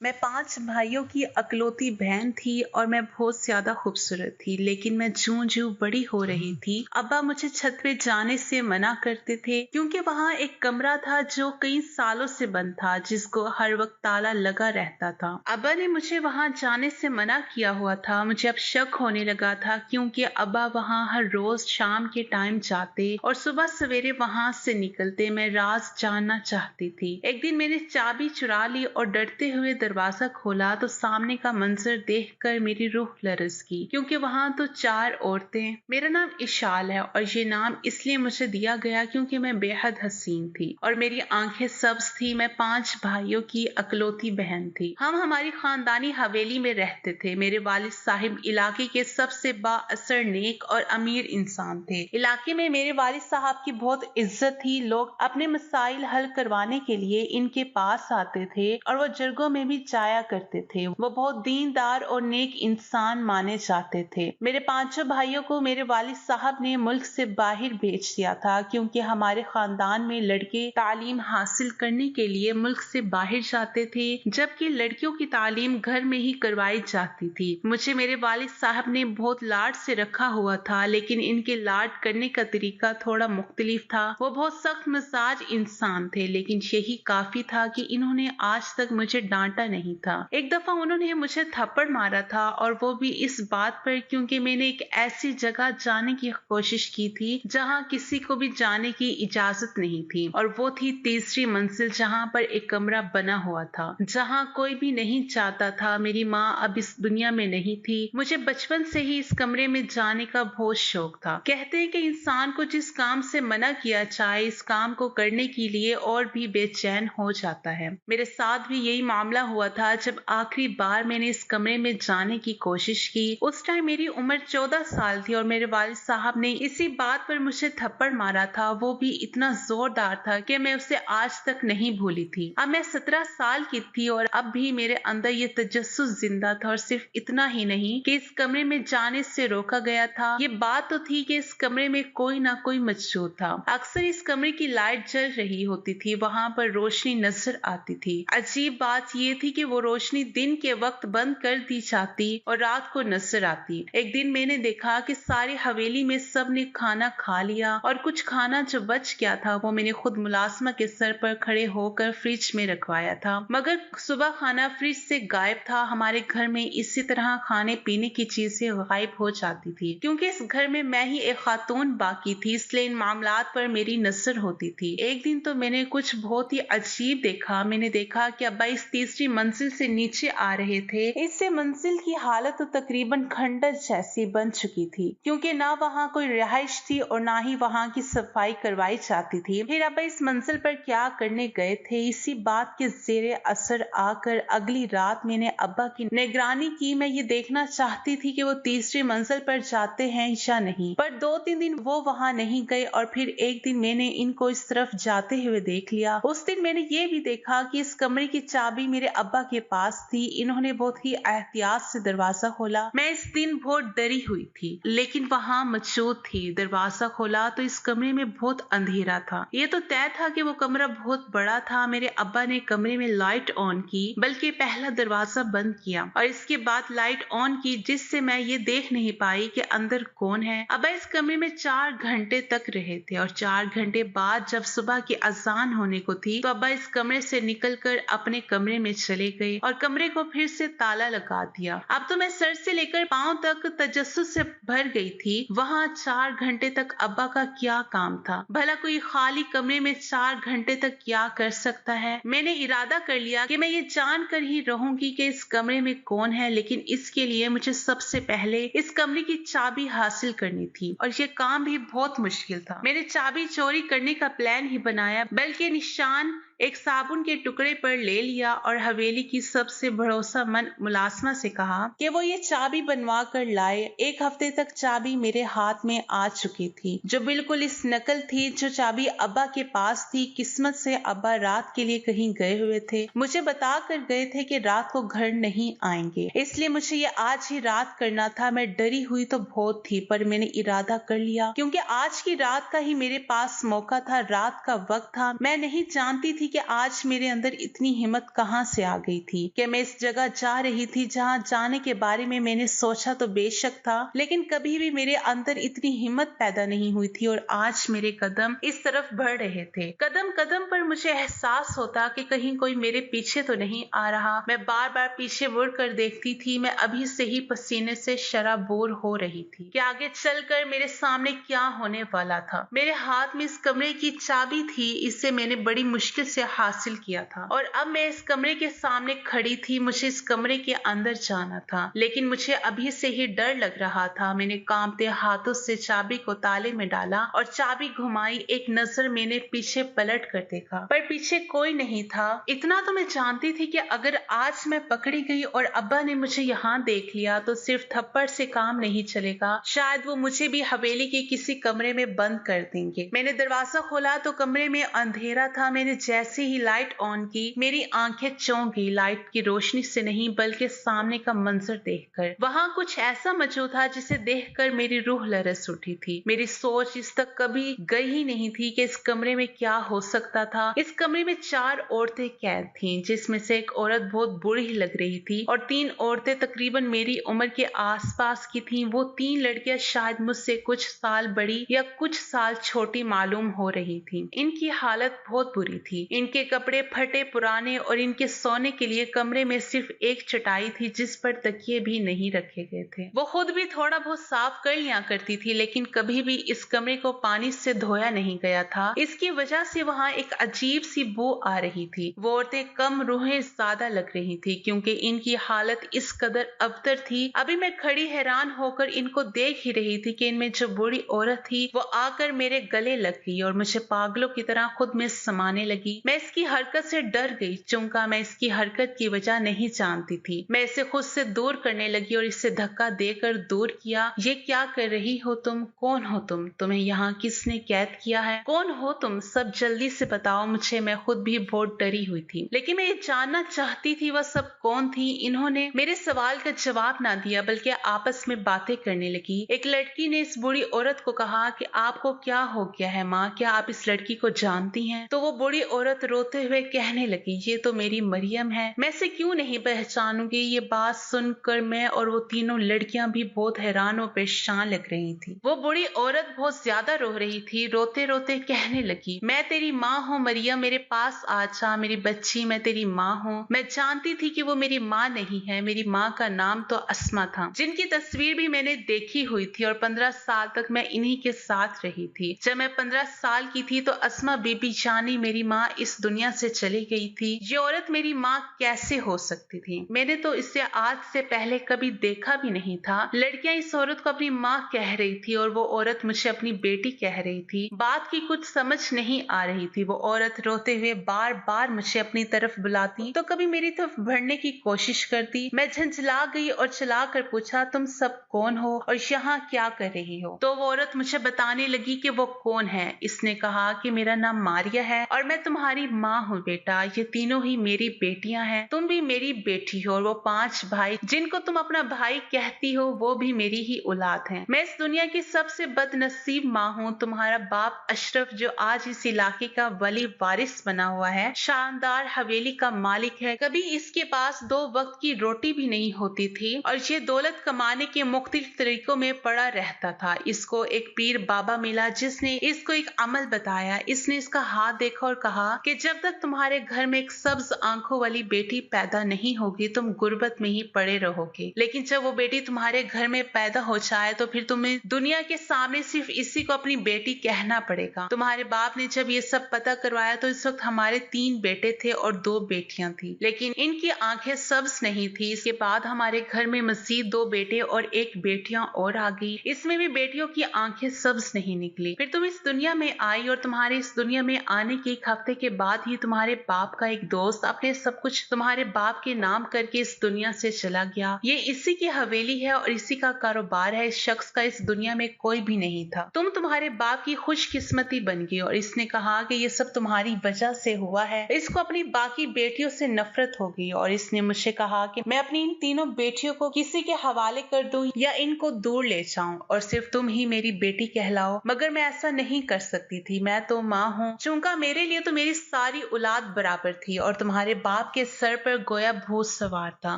मैं 5 भाइयों की इकलौती बहन थी और मैं बहुत ज्यादा खूबसूरत थी, लेकिन मैं ज्यों-ज्यों बड़ी हो रही थी, अब्बा मुझे छत पे जाने से मना करते थे क्योंकि वहाँ एक कमरा था जो कई सालों से बंद था, जिसको हर वक्त ताला लगा रहता था। अब्बा ने मुझे वहाँ जाने से मना किया हुआ था। मुझे अब शक होने लगा था क्योंकि अब्बा वहाँ हर रोज शाम के टाइम जाते और सुबह सवेरे वहाँ से निकलते। मैं राज जानना चाहती थी। एक दिन मैंने चाबी चुरा ली और डरते हुए दरवाजा खोला तो सामने का मंजर देखकर मेरी रूह लरज गई क्योंकि वहाँ तो 4 औरतें। मेरा नाम इशाल है और ये नाम इसलिए मुझे दिया गया क्योंकि मैं बेहद हसीन थी और मेरी आंखें सब्ज थी। मैं 5 भाइयों की इकलौती बहन थी। हम हमारी खानदानी हवेली में रहते थे। मेरे वालिद साहिब इलाके के सबसे बाअसर, नेक और अमीर इंसान थे। इलाके में मेरे वालिद साहब की बहुत इज्जत थी। लोग अपने मसाइल हल करवाने के लिए इनके पास आते थे और वो जरगों में भी जाया करते थे। वो बहुत दीनदार और नेक इंसान माने जाते थे। मेरे 5 भाइयों को मेरे वालिद साहब ने मुल्क से बाहर भेज दिया था क्योंकि हमारे खानदान में लड़के तालीम हासिल करने के लिए मुल्क से बाहर जाते थे, जबकि लड़कियों की तालीम घर में ही करवाई जाती थी। मुझे मेरे वालिद साहब ने बहुत लाड से रखा हुआ था, लेकिन इनके लाड करने का तरीका थोड़ा मुख्तलिफ था। वो बहुत सख्त मिजाज इंसान थे, लेकिन यही काफी था कि इन्होंने आज तक मुझे डांटा नहीं था। एक दफा उन्होंने मुझे थप्पड़ मारा था और वो भी इस बात पर क्योंकि मैंने एक ऐसी जगह जाने की कोशिश की थी जहाँ किसी को भी जाने की इजाजत नहीं थी, और वो थी तीसरी मंजिल जहाँ पर एक कमरा बना हुआ था जहाँ कोई भी नहीं चाहता था। मेरी माँ अब इस दुनिया में नहीं थी। मुझे बचपन से ही इस कमरे में जाने का बहुत शौक था। कहते हैं कि इंसान को जिस काम से मना किया जाए, इस काम को करने के लिए और भी बेचैन हो जाता है। मेरे साथ भी यही मामला हुआ था। जब आखिरी बार मैंने इस कमरे में जाने की कोशिश की, उस टाइम मेरी उम्र 14 साल थी और मेरे वालिद साहब ने इसी बात पर मुझे थप्पड़ मारा था। वो भी इतना जोरदार था कि मैं उसे आज तक नहीं भूली थी। अब मैं 17 साल की थी और अब भी मेरे अंदर ये तजस्सुस जिंदा था। और सिर्फ इतना ही नहीं कि इस कमरे में जाने से रोका गया था, ये बात तो थी कि इस कमरे में कोई ना कोई मौजूद था। अक्सर इस कमरे की लाइट जल रही होती थी, वहाँ पर रोशनी नजर आती थी। अजीब बात ये थी कि वो रोशनी दिन के वक्त बंद कर दी जाती और रात को नजर आती। एक दिन मैंने देखा कि सारी हवेली में सब ने खाना खा लिया और कुछ खाना जो बच गया था वो मैंने खुद मुलाजमा के सर पर खड़े होकर फ्रिज में रखवाया था, मगर सुबह खाना फ्रिज से गायब था। हमारे घर में इसी तरह खाने पीने की चीजें गायब हो जाती थी। क्योंकि इस घर में मैं ही एक खातून बाकी थी, इसलिए इन मामलात पर मेरी नजर होती थी। एक दिन तो मैंने कुछ बहुत ही अजीब देखा। मैंने देखा कि अब्बा इस तीसरी मंजिल से नीचे आ रहे थे। इससे मंजिल की हालत तो तकरीबन खंडर जैसी बन चुकी थी, क्योंकि ना वहाँ कोई रिहाइश थी और ना ही वहाँ की सफाई करवाई जाती थी। फिर अब्बा इस मंजिल पर क्या करने गए थे, इसी बात के जेरे असर आकर अगली रात मैंने अब्बा की निगरानी की। मैं ये देखना चाहती थी कि वो तीसरी मंजिल पर जाते हैं या नहीं, पर 2-3 दिन वो वहाँ नहीं गए और फिर एक दिन मैंने इनको इस तरफ जाते हुए देख लिया। उस दिन मैंने ये भी देखा कि इस कमरे की चाबी मेरे अब्बा के पास थी। इन्होंने बहुत ही एहतियात से दरवाजा खोला। मैं इस दिन बहुत डरी हुई थी, लेकिन वहाँ मौजूद थी। दरवाजा खोला तो इस कमरे में बहुत अंधेरा था। ये तो तय था कि वो कमरा बहुत बड़ा था। मेरे अब्बा ने कमरे में लाइट ऑन की, बल्कि पहला दरवाजा बंद किया और इसके बाद लाइट ऑन की, जिससे मैं ये देख नहीं पाई कि अंदर कौन है। अब्बा इस कमरे में 4 घंटे तक रहे थे और 4 घंटे बाद जब सुबह की अजान होने को थी तो अब्बा इस कमरे से निकलकर अपने कमरे में चले गए और कमरे को फिर से ताला लगा दिया। अब तो मैं सर से लेकर पांव तक तजस्सुस से भर गई थी। वहाँ 4 घंटे तक अब्बा का क्या काम था? भला कोई खाली कमरे में 4 घंटे तक क्या कर सकता है? मैंने इरादा कर लिया कि मैं ये जान कर ही रहूंगी कि इस कमरे में कौन है, लेकिन इसके लिए मुझे सबसे पहले इस कमरे की चाबी हासिल करनी थी और ये काम भी बहुत मुश्किल था। मैंने चाबी चोरी करने का प्लान ही बनाया, बल्कि निशान एक साबुन के टुकड़े पर ले लिया और हवेली की सबसे भरोसेमंद मुलाजमा से कहा कि वो ये चाबी बनवा कर लाए। 1 हफ्ते तक चाबी मेरे हाथ में आ चुकी थी, जो बिल्कुल इस नकल थी जो चाबी अब्बा के पास थी। किस्मत से अब्बा रात के लिए कहीं गए हुए थे। मुझे बता कर गए थे कि रात को घर नहीं आएंगे, इसलिए मुझे ये आज ही रात करना था। मैं डरी हुई तो बहुत थी, पर मैंने इरादा कर लिया क्योंकि आज की रात का ही मेरे पास मौका था। रात का वक्त था। मैं नहीं जानती थी थी कि आज मेरे अंदर इतनी हिम्मत कहाँ से आ गई थी कि मैं इस जगह जा रही थी जहाँ जाने के बारे में मैंने सोचा तो बेशक था, लेकिन कभी भी मेरे अंदर इतनी हिम्मत पैदा नहीं हुई थी। और आज मेरे कदम इस तरफ बढ़ रहे थे। कदम कदम पर मुझे एहसास होता कि कहीं कोई मेरे पीछे तो नहीं आ रहा। मैं बार बार पीछे मुड़ कर देखती थी। मैं अभी से ही पसीने से शराबोर हो रही थी कि आगे चलकर मेरे सामने क्या होने वाला था। मेरे हाथ में इस कमरे की चाबी थी। इसे मैंने बड़ी मुश्किल से हासिल किया था और अब मैं इस कमरे के सामने खड़ी थी। मुझे इस कमरे के अंदर जाना था, लेकिन मुझे अभी से ही डर लग रहा था। मैंने कांपते हाथों से चाबी को ताले में डाला और चाबी घुमाई। एक नजर मैंने पीछे पलट कर देखा, पर पीछे कोई नहीं था। इतना तो मैं जानती थी कि अगर आज मैं पकड़ी गई और अब्बा ने मुझे यहाँ देख लिया तो सिर्फ थप्पड़ से काम नहीं चलेगा। शायद वो मुझे भी हवेली के किसी कमरे में बंद कर देंगे। मैंने दरवाजा खोला तो कमरे में अंधेरा था। मैंने जैसे ही लाइट ऑन की, मेरी आंखें चौंक गई। लाइट की रोशनी से नहीं, बल्कि सामने का मंजर देखकर। वहां कुछ ऐसा मौजूद था जिसे देखकर मेरी रूह लरस उठी थी। मेरी सोच इस तक कभी गई ही नहीं थी कि इस कमरे में क्या हो सकता था। इस कमरे में 4 औरतें कैद थीं, जिसमें से एक औरत बहुत बूढ़ी लग रही थी और 3 औरतें तकरीबन मेरी उम्र के आसपास की थीं। वो 3 लड़कियां शायद मुझसे कुछ साल बड़ी या कुछ साल छोटी मालूम हो रही थीं। इनकी हालत बहुत बुरी थी। इनके कपड़े फटे पुराने और इनके सोने के लिए कमरे में सिर्फ एक चटाई थी जिस पर तकिए भी नहीं रखे गए थे। वो खुद भी थोड़ा बहुत साफ कर लिया करती थी, लेकिन कभी भी इस कमरे को पानी से धोया नहीं गया था। इसकी वजह से वहाँ एक अजीब सी बू आ रही थी। वो औरतें कम रूहें ज्यादा लग रही थी क्योंकि इनकी हालत इस कदर अबतर थी। अभी मैं खड़ी हैरान होकर इनको देख ही रही थी कि इनमें जो बूढ़ी औरत थी वो आकर मेरे गले लग गई और मुझे पागलों की तरह खुद में समाने लगी। मैं इसकी हरकत से डर गई, चूंकि मैं इसकी हरकत की वजह नहीं जानती थी। मैं इसे खुद से दूर करने लगी और इसे धक्का देकर दूर किया। ये क्या कर रही हो तुम? कौन हो तुम? तुम्हें यहाँ किसने कैद किया है? कौन हो तुम? सब जल्दी से बताओ मुझे। मैं खुद भी बहुत डरी हुई थी, लेकिन मैं ये जानना चाहती थी वह सब कौन थी। इन्होंने मेरे सवाल का जवाब ना दिया, बल्कि आपस में बातें करने लगी। एक लड़की ने इस बूढ़ी औरत को कहा कि आपको क्या हो गया है माँ? क्या आप इस लड़की को जानती हैं? तो वो बूढ़ी औरत रोते हुए कहने लगी, ये तो मेरी मरियम है। मैं इसे क्यों नहीं पहचानूंगी? ये बात सुनकर मैं और वो तीनों लड़कियां भी बहुत हैरान और परेशान लग रही थी। वो बूढ़ी औरत बहुत ज्यादा रो रही थी। रोते रोते कहने लगी, मैं तेरी माँ हूँ मरियम, मेरे पास आ जा मेरी बच्ची, मैं तेरी माँ हूँ। मैं जानती थी कि वो मेरी माँ नहीं है। मेरी माँ का नाम तो अस्मा था, जिनकी तस्वीर भी मैंने देखी हुई थी और 15 साल तक मैं इन्हीं के साथ रही थी। जब मैं 15 साल की थी तो अस्मा बीबी जानी मेरी माँ इस दुनिया से चली गई थी। ये औरत मेरी माँ कैसे हो सकती थी? मैंने तो इसे आज से पहले कभी देखा भी नहीं था। लड़कियां इस औरत को अपनी माँ कह रही थी और वो औरत मुझे अपनी बेटी कह रही थी। बात की कुछ समझ नहीं आ रही थी। वो औरत रोते हुए बार बार मुझे अपनी तरफ बुलाती तो कभी मेरी तरफ बढ़ने की कोशिश करती। मैं झंझला गई और चला कर पूछा, तुम सब कौन हो और यहाँ क्या कर रही हो? तो वो औरत मुझे बताने लगी कि वो कौन है। इसने कहा कि मेरा नाम मारिया है और मैं तुम्हारी माँ हूँ बेटा। ये तीनों ही मेरी बेटियां हैं, तुम भी मेरी बेटी हो और वो 5 भाई जिनको तुम अपना भाई कहती हो वो भी मेरी ही औलाद हैं। मैं इस दुनिया की सबसे बदनसीब माँ हूँ। तुम्हारा बाप अशरफ जो आज इस इलाके का वली वारिस बना हुआ है, शानदार हवेली का मालिक है, कभी इसके पास 2 वक्त की रोटी भी नहीं होती थी और ये दौलत कमाने के मुख्तलिफ तरीकों में पड़ा रहता था। इसको एक पीर बाबा मिला जिसने इसको एक अमल बताया। इसने इसका हाथ देखा और कहा कि जब तक तुम्हारे घर में एक सब्ज आंखों वाली बेटी पैदा नहीं होगी तुम गुर्बत में ही पड़े रहोगे, लेकिन जब वो बेटी तुम्हारे घर में पैदा हो जाए तो फिर तुम्हें दुनिया के सामने सिर्फ इसी को अपनी बेटी कहना पड़ेगा। तुम्हारे बाप ने जब ये सब पता करवाया तो इस वक्त हमारे 3 बेटे थे और 2 बेटियां थी, लेकिन इनकी आंखें सब्ज नहीं थी। इसके बाद हमारे घर में मजीद 2 बेटे और 1 बेटियां और आ गई। इसमें भी बेटियों की आंखें सब्ज नहीं निकली। फिर तुम इस दुनिया में आई और तुम्हारे इस दुनिया में आने के 1 हफ्ते के बाद ही तुम्हारे बाप का एक दोस्त अपने सब कुछ तुम्हारे बाप के नाम करके इस दुनिया से चला गया। ये इसी की हवेली है और इसी का कारोबार है। इस शख्स का इस दुनिया में कोई भी नहीं था। तुम तुम्हारे बाप की खुशकिस्मती बन गई और इसने कहा कि ये सब तुम्हारी वजह से हुआ है। इसको अपनी बाकी बेटियों से नफरत हो गई और इसने मुझसे कहा कि मैं अपनी इन तीनों बेटियों को किसी के हवाले कर दूं या इनको दूर ले जाऊं और सिर्फ तुम ही मेरी बेटी कहलाओ, मगर मैं ऐसा नहीं कर सकती थी। मैं तो माँ हूँ, चूंकि मेरे लिए तो मेरी सारी औलाद बराबर थी और तुम्हारे बाप के सर पर गोया भूत सवार था।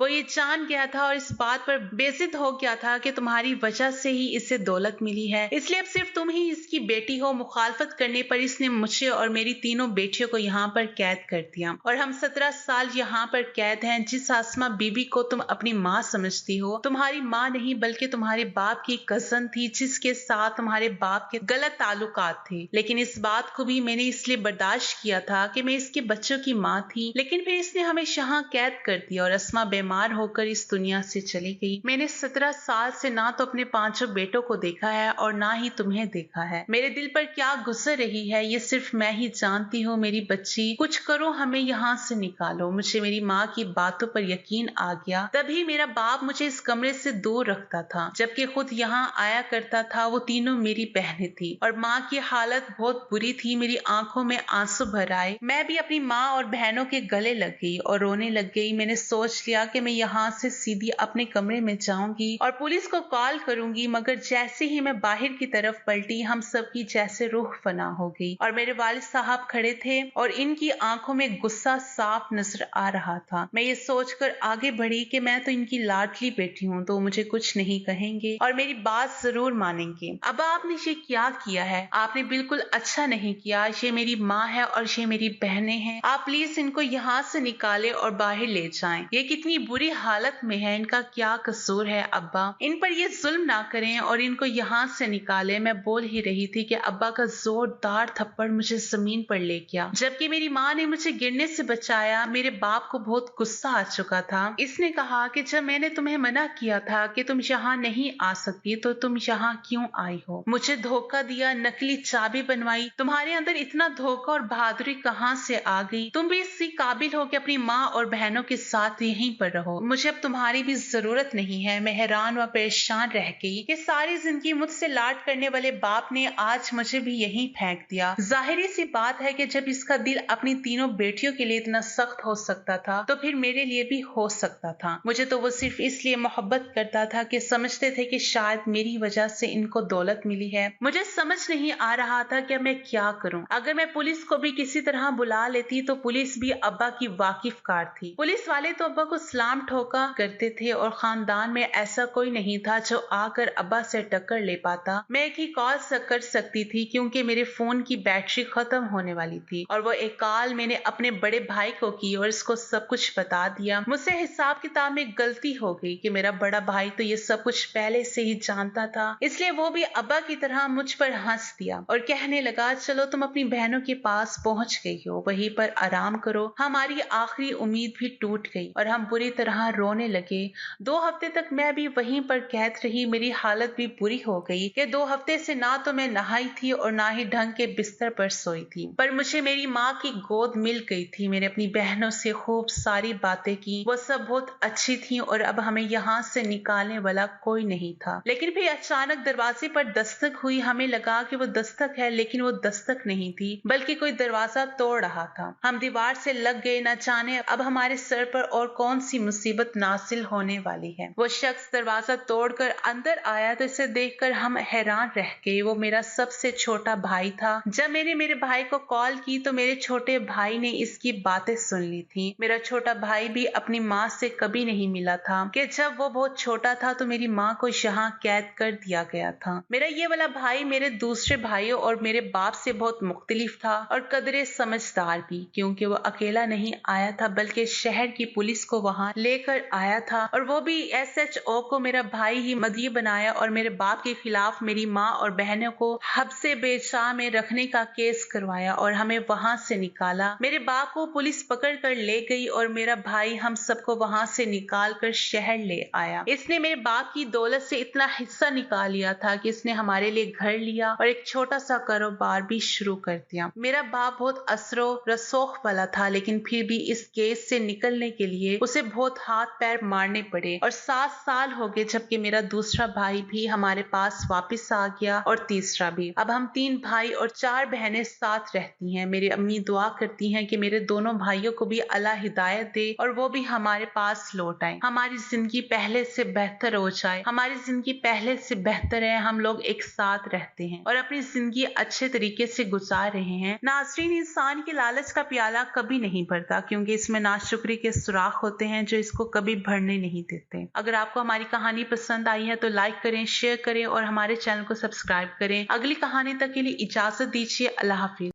वो ये जान गया था और इस बात पर बेइज्जत हो गया था कि तुम्हारी वजह से ही इसे दौलत मिली है, इसलिए अब सिर्फ तुम ही इसकी बेटी हो। मुखालफत करने पर इसने मुझे और मेरी तीनों बेटियों को यहाँ पर कैद कर दिया और हम 17 साल यहाँ पर कैद हैं। जिस आसमा बीबी को तुम अपनी माँ समझती हो, तुम्हारी माँ नहीं बल्कि तुम्हारे बाप की कजन थी, जिसके साथ तुम्हारे बाप के गलत ताल्लुकात थे। लेकिन इस बात को भी मैंने इसलिए बर्दाश्त किया था कि मैं इसके बच्चों की माँ थी। लेकिन फिर इसने हमें यहाँ कैद कर दिया और अस्मा बीमार होकर इस दुनिया से चली गई। मैंने 17 साल से ना तो अपने 5 बेटों को देखा है और ना ही तुम्हें देखा है। मेरे दिल पर क्या गुजर रही है ये सिर्फ मैं ही जानती हूँ। मेरी बच्ची, कुछ करो, हमें यहाँ से निकालो। मुझे मेरी माँ की बातों पर यकीन आ गया। तभी मेरा बाप मुझे इस कमरे से दूर रखता था, जबकि खुद यहाँ आया करता था। वो तीनों मेरी बहनें थी और माँ की हालत बहुत बुरी थी। मेरी आंखों में आंसू भर आए। मैं भी अपनी माँ और बहनों के गले लग गई और रोने लग गई। मैंने सोच लिया कि मैं यहाँ से सीधी अपने कमरे में जाऊंगी और पुलिस को कॉल करूंगी, मगर जैसे ही मैं बाहर की तरफ पलटी, हम सबकी जैसे रूह फना हो गई और मेरे वालिद साहब खड़े थे और इनकी आंखों में गुस्सा साफ नजर आ रहा था। मैं ये सोचकर आगे बढ़ी कि मैं तो इनकी लाडली बेटी हूँ, तो मुझे कुछ नहीं कहेंगे और मेरी बात जरूर मानेंगे। अब आपने ये क्या किया है? आपने बिल्कुल अच्छा नहीं किया। ये मेरी माँ है और ये मेरी बहनें हैं। आप प्लीज इनको यहाँ से निकाले और बाहर ले जाएं। ये कितनी बुरी हालत में है, इनका क्या कसूर है? अब्बा, इन पर ये जुल्म ना करें और इनको यहाँ से निकाले। मैं बोल ही रही थी कि अब्बा का जोरदार थप्पड़ मुझे जमीन पर ले गया, जबकि मेरी माँ ने मुझे गिरने से बचाया। मेरे बाप को बहुत गुस्सा आ चुका था। इसने कहा कि जब मैंने तुम्हें मना किया था कि तुम यहाँ नहीं आ सकती, तो तुम यहाँ क्यों आई हो? मुझे धोखा दिया, नकली चाबी बनवाई। तुम्हारे अंदर इतना धोखा और बहादुरी कहाँ से आ गई? तुम भी इसी काबिल हो कि अपनी माँ और बहनों के साथ यहीं पर रहो। मुझे अब तुम्हारी भी जरूरत नहीं है। मैं हैरान व परेशान रह गई कि सारी जिंदगी मुझसे लाड करने वाले बाप ने आज मुझे भी यहीं फेंक दिया। जाहिर सी बात है कि जब इसका दिल अपनी तीनों बेटियों के लिए इतना सख्त हो सकता था, तो फिर मेरे लिए भी हो सकता था। मुझे तो वो सिर्फ इसलिए मोहब्बत करता था कि समझते थे कि शायद मेरी वजह से इनको दौलत मिली है। मुझे समझ नहीं आ रहा था कि मैं क्या करूं। अगर मैं पुलिस को भी किसी तरह बुला लेती तो पुलिस भी अब्बा की वाकिफ कार थी। पुलिस वाले तो अब्बा को सलाम ठोका करते थे और खानदान में ऐसा कोई नहीं था जो आकर अब्बा से टक्कर ले पाता। मैं एक ही कॉल कर सकती थी क्योंकि मेरे फोन की बैटरी खत्म होने वाली थी और वो एक कॉल मैंने अपने बड़े भाई को की और इसको सब कुछ बता दिया। मुझसे हिसाब किताब में गलती हो गई कि मेरा बड़ा भाई तो ये सब कुछ पहले से ही जानता था, इसलिए वो भी अब्बा की तरह मुझ पर हंस दिया और कहने लगा, चलो तुम अपनी बहनों के पास पहुंच गई हो, वहीं पर आराम करो। हमारी आखिरी उम्मीद भी टूट गई और हम बुरी तरह रोने लगे। 2 हफ्ते तक मैं भी वहीं पर कैद रही। मेरी हालत भी बुरी हो गई कि 2 हफ्ते से ना तो मैं नहाई थी और ना ही ढंग के बिस्तर पर सोई थी। पर मुझे मेरी माँ की गोद मिल गई थी। मैंने अपनी बहनों से खूब सारी बातें की, वो सब बहुत अच्छी थी और अब हमें यहाँ से निकालने वाला कोई नहीं था। लेकिन फिर अचानक दरवाजे पर दस्तक हुई। हमें लगा कि वो दस्तक है, लेकिन वो दस्तक नहीं थी बल्कि कोई दरवाजा तोड़ रहा था। हम दीवार से लग गए, न जाने अब हमारे सर पर और कौन सी मुसीबत नासिल होने वाली है। वो शख्स दरवाजा तोड़कर अंदर आया तो इसे देखकर हम हैरान रह गए। वो मेरा सबसे छोटा भाई था। जब मैंने मेरे भाई को कॉल की तो मेरे छोटे भाई ने इसकी बातें सुन ली थी। मेरा छोटा भाई भी अपनी माँ से कभी नहीं मिला था कि जब वो बहुत छोटा था तो मेरी माँ को यहाँ कैद कर दिया गया था। मेरा ये वाला भाई मेरे दूसरे भाइयों और मेरे बाप से बहुत मुख्तलिफ था और कदरे समझदार भी, क्योंकि वो अकेला नहीं आया था बल्कि शहर की पुलिस को वहाँ लेकर आया था और वो भी SHO को मेरा भाई ही मदई बनाया और मेरे बाप के खिलाफ मेरी माँ और बहनों को हब्से बेचाह में रखने का केस करवाया और हमें वहाँ से निकाला। मेरे बाप को पुलिस पकड़ कर ले गई और मेरा भाई हम सबको वहाँ से निकाल कर शहर ले आया। इसने मेरे बाप की दौलत से इतना हिस्सा निकाल लिया था कि इसने हमारे लिए घर लिया और एक छोटा सा कारोबार भी शुरू कर दिया। मेरा बाप बहुत असरो रसोख वाला था, लेकिन फिर भी इस केस से निकलने के लिए उसे बहुत हाथ पैर मारने पड़े और 7 साल हो गए, जबकि मेरा दूसरा भाई भी हमारे पास वापस आ गया और तीसरा भी। अब हम 3 भाई और 4 बहनें साथ रहती हैं। मेरी अम्मी दुआ करती हैं कि मेरे दोनों भाइयों को भी अल्लाह हिदायत दे और वो भी हमारे पास लौट आए, हमारी जिंदगी पहले से बेहतर हो जाए। हमारी जिंदगी पहले से बेहतर है, हम लोग एक साथ रहते हैं और अपनी जिंदगी अच्छे तरीके से गुजार रहे हैं। नाज़रीन, इंसान के लालच का प्याला कभी नहीं भरता, क्योंकि इसमें नाशुक्री के सुराख होते हैं जो इसको कभी भरने नहीं देते। अगर आपको हमारी कहानी पसंद आई है तो लाइक करें, शेयर करें और हमारे चैनल को सब्सक्राइब करें। अगली कहानी तक के लिए इजाजत दीजिए। अल्लाह हाफिज।